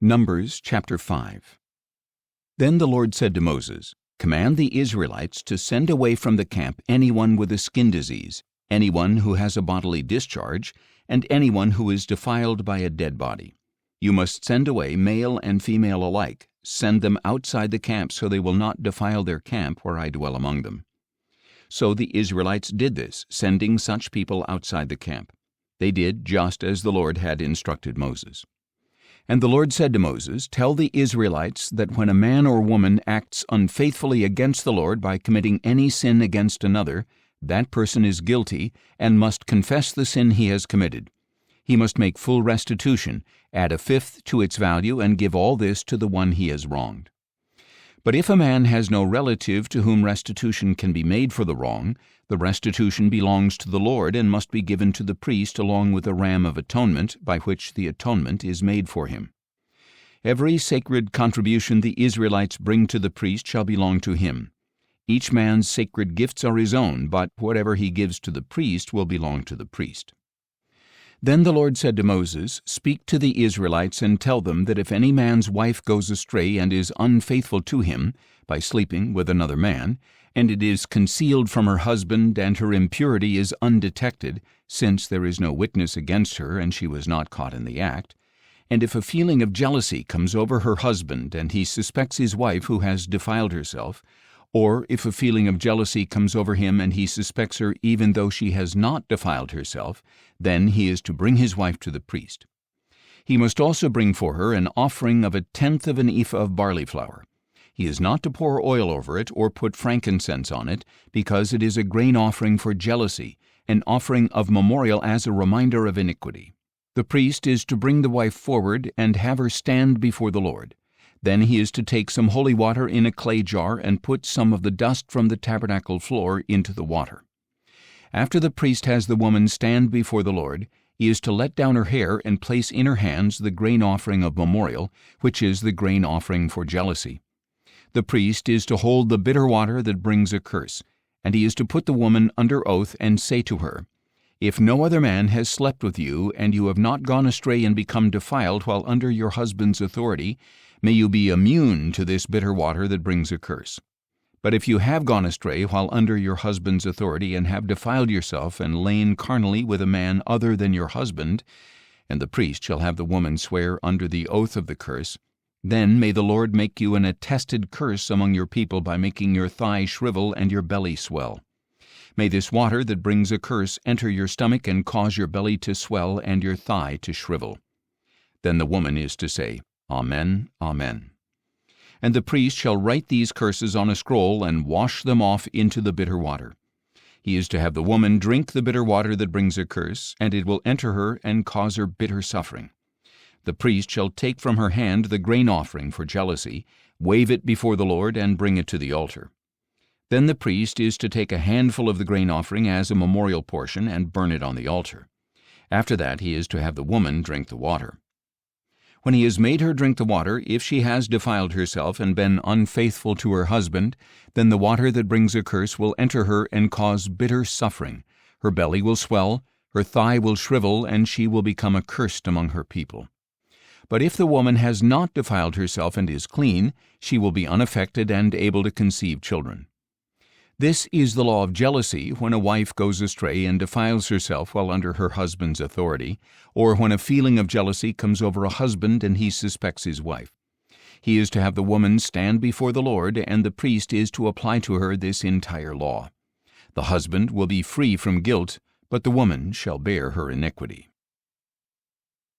Numbers chapter 5. Then the Lord said to Moses, "Command the Israelites to send away from the camp anyone with a skin disease, anyone who has a bodily discharge, and anyone who is defiled by a dead body. You must send away male and female alike. Send them outside the camp so they will not defile their camp where I dwell among them." So the Israelites did this, sending such people outside the camp. They did just as the Lord had instructed Moses. And the Lord said to Moses, "Tell the Israelites that when a man or woman acts unfaithfully against the Lord by committing any sin against another, that person is guilty and must confess the sin he has committed. He must make full restitution, add a fifth to its value, and give all this to the one he has wronged. But if a man has no relative to whom restitution can be made for the wrong, the restitution belongs to the Lord and must be given to the priest along with a ram of atonement, by which the atonement is made for him. Every sacred contribution the Israelites bring to the priest shall belong to him. Each man's sacred gifts are his own, but whatever he gives to the priest will belong to the priest." Then the Lord said to Moses, "Speak to the Israelites and tell them that if any man's wife goes astray and is unfaithful to him by sleeping with another man, and it is concealed from her husband and her impurity is undetected, since there is no witness against her and she was not caught in the act, and if a feeling of jealousy comes over her husband and he suspects his wife who has defiled herself, or if a feeling of jealousy comes over him and he suspects her even though she has not defiled herself, then he is to bring his wife to the priest. He must also bring for her an offering of 1/10 of an ephah of barley flour. He is not to pour oil over it or put frankincense on it, because it is a grain offering for jealousy, an offering of memorial as a reminder of iniquity. The priest is to bring the wife forward and have her stand before the Lord. Then he is to take some holy water in a clay jar and put some of the dust from the tabernacle floor into the water. After the priest has the woman stand before the Lord, he is to let down her hair and place in her hands the grain offering of memorial, which is the grain offering for jealousy. The priest is to hold the bitter water that brings a curse, and he is to put the woman under oath and say to her, "If no other man has slept with you, and you have not gone astray and become defiled while under your husband's authority, may you be immune to this bitter water that brings a curse. But if you have gone astray while under your husband's authority and have defiled yourself and lain carnally with a man other than your husband," and the priest shall have the woman swear under the oath of the curse, "then may the Lord make you an attested curse among your people by making your thigh shrivel and your belly swell. May this water that brings a curse enter your stomach and cause your belly to swell and your thigh to shrivel." Then the woman is to say, "Amen, Amen." And the priest shall write these curses on a scroll and wash them off into the bitter water. He is to have the woman drink the bitter water that brings a curse, and it will enter her and cause her bitter suffering. The priest shall take from her hand the grain offering for jealousy, wave it before the Lord, and bring it to the altar. Then the priest is to take a handful of the grain offering as a memorial portion and burn it on the altar. After that he is to have the woman drink the water. When he has made her drink the water, if she has defiled herself and been unfaithful to her husband, then the water that brings a curse will enter her and cause bitter suffering. Her belly will swell, her thigh will shrivel, and she will become accursed among her people. But if the woman has not defiled herself and is clean, she will be unaffected and able to conceive children. This is the law of jealousy when a wife goes astray and defiles herself while under her husband's authority, or when a feeling of jealousy comes over a husband and he suspects his wife. He is to have the woman stand before the Lord, and the priest is to apply to her this entire law. The husband will be free from guilt, but the woman shall bear her iniquity.